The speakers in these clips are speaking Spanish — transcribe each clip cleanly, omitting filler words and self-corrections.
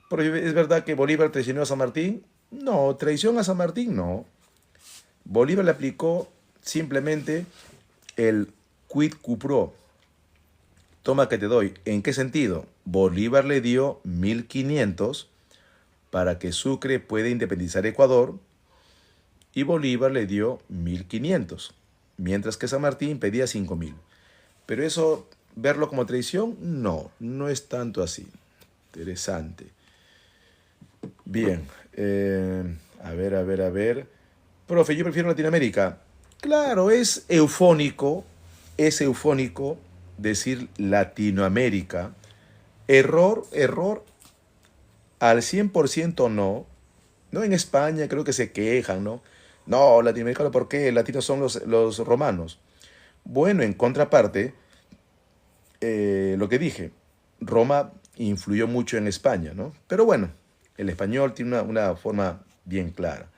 Pero ¿es verdad que Bolívar traicionó a San Martín? No, traición a San Martín no. Bolívar le aplicó simplemente el quid pro quo. Toma que te doy. ¿En qué sentido? Bolívar le dio 1500 para que Sucre pueda independizar Ecuador y Bolívar le dio 1500, mientras que San Martín pedía 5000. Pero eso, verlo como traición, no, no es tanto así. Interesante. Bien, a ver. Profe, yo prefiero Latinoamérica. Claro, es eufónico decir Latinoamérica. Error, al 100% no. No, en España creo que se quejan, ¿no? No, latinoamericano, ¿por qué? Latinos son los romanos. Bueno, en contraparte, lo que dije, Roma influyó mucho en España, ¿no? Pero bueno, el español tiene una forma bien clara.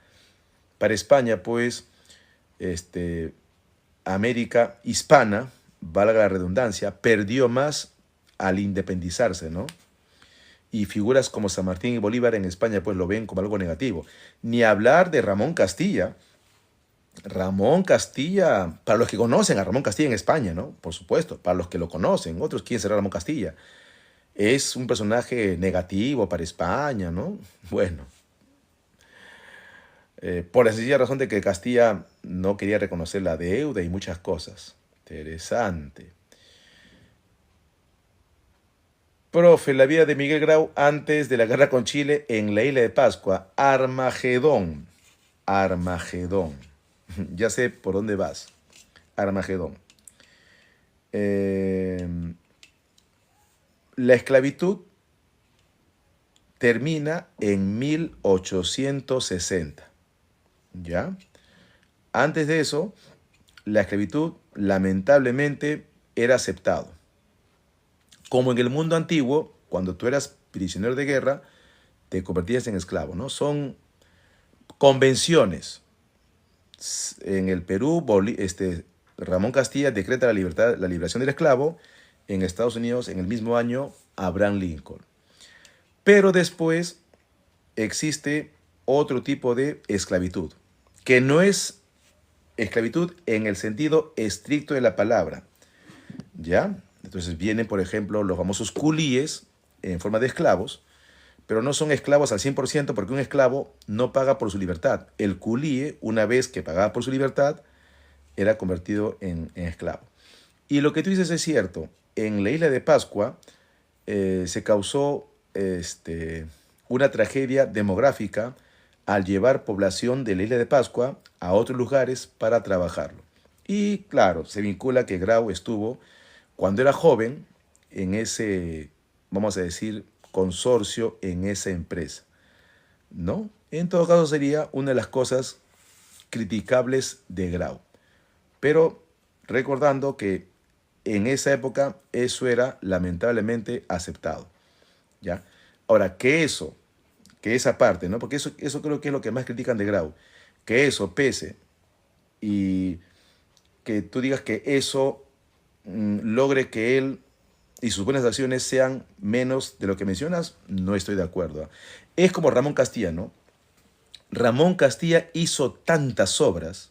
Para España, pues, este, América hispana, valga la redundancia, perdió más al independizarse, ¿no? Y figuras como San Martín y Bolívar en España, pues lo ven como algo negativo. Ni hablar de Ramón Castilla. Ramón Castilla, para los que conocen a Ramón Castilla en España, ¿no? Por supuesto, para los que lo conocen, otros, ¿quién será Ramón Castilla? Es un personaje negativo para España, ¿no? Bueno, por la sencilla razón de que Castilla no quería reconocer la deuda y muchas cosas. Interesante. Profe, la vida de Miguel Grau antes de la guerra con Chile en la isla de Pascua. Armagedón. Armagedón. Ya sé por dónde vas. Armagedón. Eh, la esclavitud termina en 1860. ¿Ya? Antes de eso, la esclavitud lamentablemente era aceptado. Como en el mundo antiguo, cuando tú eras prisionero de guerra, te convertías en esclavo, ¿no? Son convenciones. En el Perú, Ramón Castilla decreta la libertad, la liberación del esclavo. En Estados Unidos, en el mismo año, Abraham Lincoln. Pero después existe otro tipo de esclavitud, que no es esclavitud en el sentido estricto de la palabra, ¿ya? Entonces vienen, por ejemplo, los famosos culíes en forma de esclavos, pero no son esclavos al 100% porque un esclavo no paga por su libertad. El culíe, una vez que pagaba por su libertad, era convertido en esclavo. Y lo que tú dices es cierto. En la isla de Pascua se causó una tragedia demográfica al llevar población de la isla de Pascua a otros lugares para trabajarlo. Y claro, se vincula que Grau estuvo cuando era joven en ese, vamos a decir, consorcio en esa empresa, ¿no? En todo caso sería una de las cosas criticables de Grau. Pero recordando que en esa época eso era lamentablemente aceptado, ¿ya? Ahora, que esa parte, ¿no? Porque eso creo que es lo que más critican de Grau, que eso pese y que tú digas que eso logre que él y sus buenas acciones sean menos de lo que mencionas, no estoy de acuerdo. Es como Ramón Castilla, ¿no? Ramón Castilla hizo tantas obras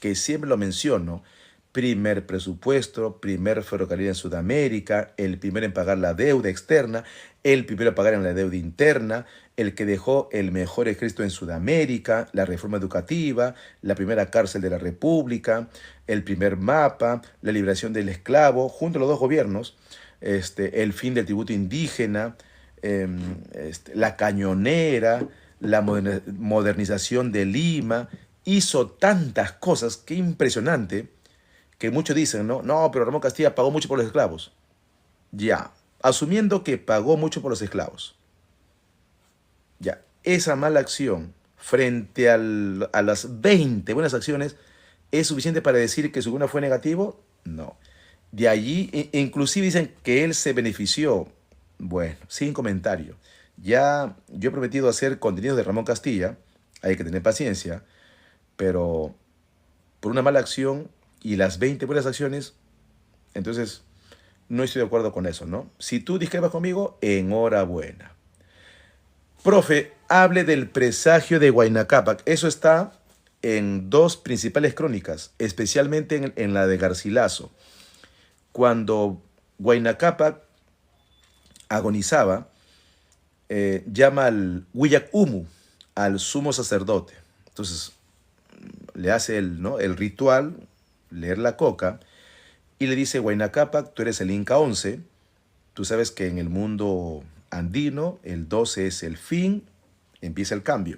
que siempre lo menciono. Primer presupuesto, primer ferrocarril en Sudamérica, el primero en pagar la deuda externa, el primero en pagar en la deuda interna, el que dejó el mejor ejército en Sudamérica, la reforma educativa, la primera cárcel de la República, el primer mapa, la liberación del esclavo, junto a los dos gobiernos, el fin del tributo indígena, la cañonera, la modernización de Lima, hizo tantas cosas, qué impresionante, que muchos dicen, ¿no? No, pero Ramón Castilla pagó mucho por los esclavos. Ya, asumiendo que pagó mucho por los esclavos. Ya, esa mala acción frente a las 20 buenas acciones es suficiente para decir que su guna fue negativo. No. De allí, inclusive dicen que él se benefició. Bueno, sin comentario. Ya yo he prometido hacer contenido de Ramón Castilla, hay que tener paciencia, pero por una mala acción y las 20 buenas acciones, entonces no estoy de acuerdo con eso, ¿no? Si tú discrepas conmigo, enhorabuena. Profe, hable del presagio de Huayna Cápac. Eso está en dos principales crónicas, especialmente en la de Garcilaso. Cuando Huayna Cápac agonizaba, llama al Huillac Humu, al sumo sacerdote. Entonces le hace ¿no? el ritual, leer la coca, y le dice: Huayna Cápac, tú eres el Inca 11, tú sabes que en el mundo andino el 12 es el fin, empieza el cambio.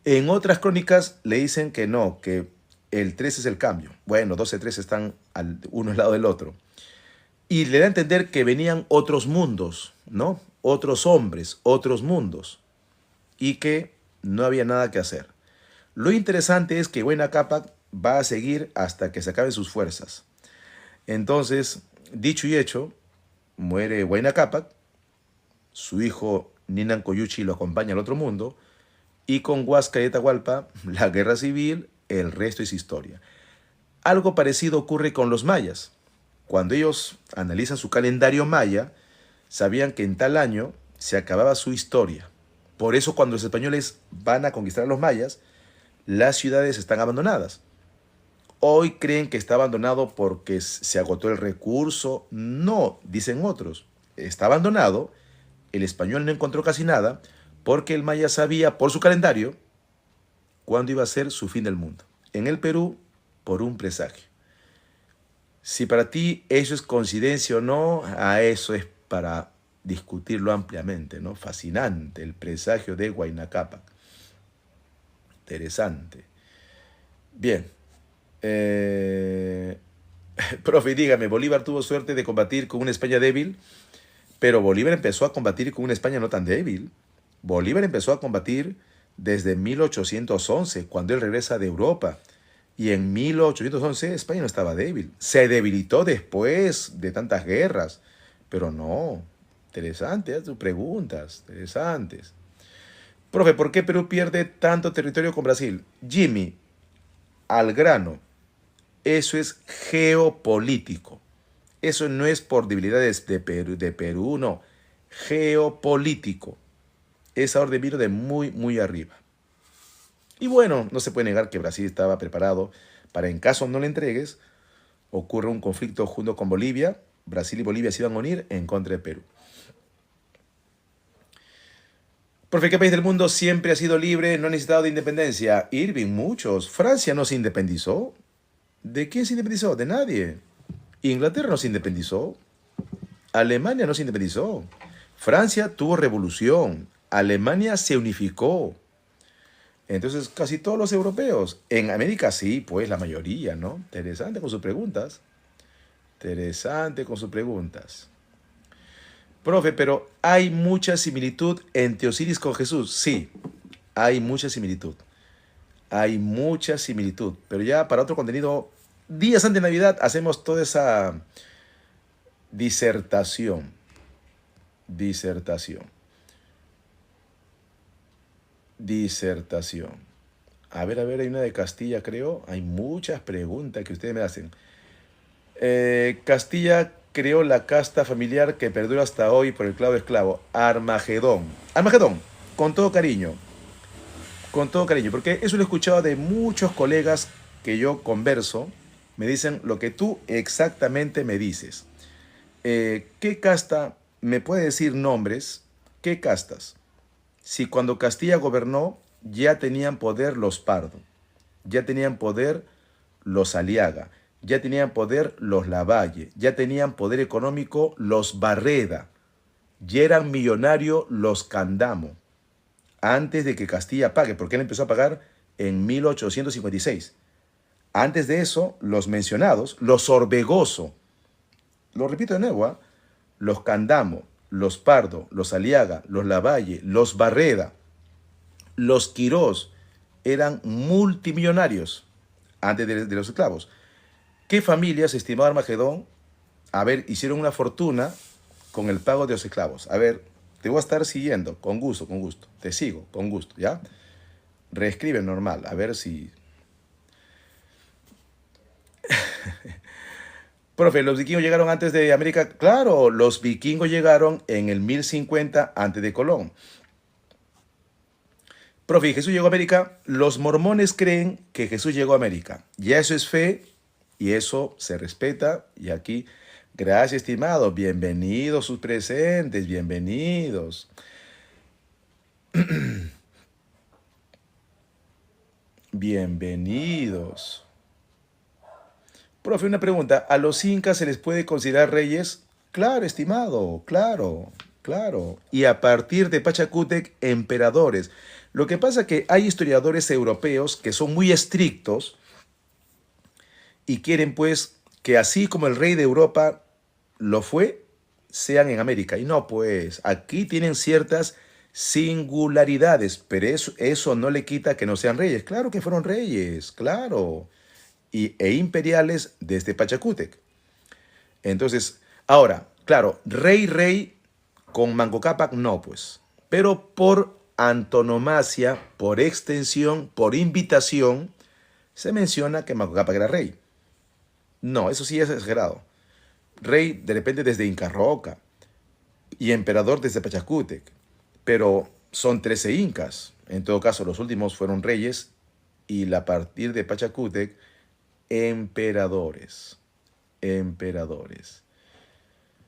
En otras crónicas le dicen que no, que el 13 es el cambio. Bueno, 12 y 13 están uno al lado del otro. Y le da a entender que venían otros mundos, ¿no? Otros hombres, otros mundos. Y que no había nada que hacer. Lo interesante es que Huayna Cápac va a seguir hasta que se acaben sus fuerzas. Entonces, dicho y hecho, muere Huayna Cápac, su hijo Ninan Coyuchi lo acompaña al otro mundo, y con Huáscar y Atahualpa, la guerra civil, el resto es historia. Algo parecido ocurre con los mayas. Cuando ellos analizan su calendario maya, sabían que en tal año se acababa su historia. Por eso cuando los españoles van a conquistar a los mayas, las ciudades están abandonadas. Hoy creen que está abandonado porque se agotó el recurso. No, dicen otros. Está abandonado, el español no encontró casi nada, porque el maya sabía por su calendario cuándo iba a ser su fin del mundo. En el Perú, por un presagio. Si para ti eso es coincidencia o no, a eso es para discutirlo ampliamente, ¿no? Fascinante, el presagio de Huayna Cápac. Interesante. Bien. Profe, dígame, ¿Bolívar tuvo suerte de combatir con una España débil? Pero Bolívar empezó a combatir con una España no tan débil. Bolívar empezó a combatir desde 1811, cuando él regresa de Europa. Y en 1811 España no estaba débil. Se debilitó después de tantas guerras. Pero no. Interesante, haz tus preguntas. Interesantes. Profe, ¿por qué Perú pierde tanto territorio con Brasil? Jimmy, al grano. Eso es geopolítico. Eso no es por debilidades de Perú, no. Geopolítico. Esa orden vino de muy, muy arriba. Y bueno, no se puede negar que Brasil estaba preparado para, en caso no le entregues, ocurre un conflicto junto con Bolivia. Brasil y Bolivia se iban a unir en contra de Perú. Profe, ¿qué país del mundo siempre ha sido libre, no ha necesitado de independencia? Irving, muchos. Francia no se independizó. ¿De quién se independizó? De nadie. Inglaterra no se independizó. Alemania no se independizó. Francia tuvo revolución. Alemania se unificó. Entonces, casi todos los europeos. En América sí, pues la mayoría, ¿no? Interesante con sus preguntas. Interesante con sus preguntas. Profe, pero ¿hay mucha similitud entre Osiris con Jesús? Sí, hay mucha similitud. Hay mucha similitud. Pero ya para otro contenido, días antes de Navidad, hacemos toda esa disertación. Disertación. A ver, hay una de Castilla, creo. Hay muchas preguntas que ustedes me hacen. Castilla creó la casta familiar que perdura hasta hoy por el clavo esclavo. Armagedón. Armagedón, con todo cariño. Con todo cariño, porque eso lo he escuchado de muchos colegas que yo converso. Me dicen lo que tú exactamente me dices. ¿Qué casta? ¿Me puede decir nombres? ¿Qué castas? Si cuando Castilla gobernó ya tenían poder los Pardo, ya tenían poder los Aliaga, ya tenían poder los Lavalle, ya tenían poder económico los Barreda, ya eran millonarios los Candamo, antes de que Castilla pague, porque él empezó a pagar en 1856. Antes de eso, los mencionados, los Orbegoso, lo repito de nuevo, ¿eh? Los Candamo, los Pardo, los Aliaga, los Lavalle, los Barreda, los Quirós, eran multimillonarios antes de los esclavos. ¿Qué familias, estimado Armagedón, a ver, hicieron una fortuna con el pago de los esclavos? A ver, te voy a estar siguiendo, con gusto, con gusto. Te sigo, con gusto, ¿ya? Reescribe normal, a ver si... Profe, ¿los vikingos llegaron antes de América? Claro, los vikingos llegaron en el 1050 antes de Colón. Profe, ¿Jesús llegó a América? Los mormones creen que Jesús llegó a América. Ya eso es fe y eso se respeta. Y aquí, gracias, estimado. Bienvenidos sus presentes, bienvenidos. Bienvenidos. Profe, una pregunta. ¿A los incas se les puede considerar reyes? Claro, estimado, claro, claro. Y a partir de Pachacútec, emperadores. Lo que pasa es que hay historiadores europeos que son muy estrictos y quieren pues que así como el rey de Europa lo fue, sean en América. Y no, pues aquí tienen ciertas singularidades, pero eso no le quita que no sean reyes. Claro que fueron reyes, claro. E imperiales desde Pachacútec. Entonces, ahora, claro, rey con Manco Cápac no, pues. Pero por antonomasia, por extensión, por invitación, se menciona que Manco Cápac era rey. No, eso sí es exagerado. Rey de repente desde Inca Roca y emperador desde Pachacútec. Pero son 13 incas. En todo caso, los últimos fueron reyes y a partir de Pachacútec, emperadores. Emperadores.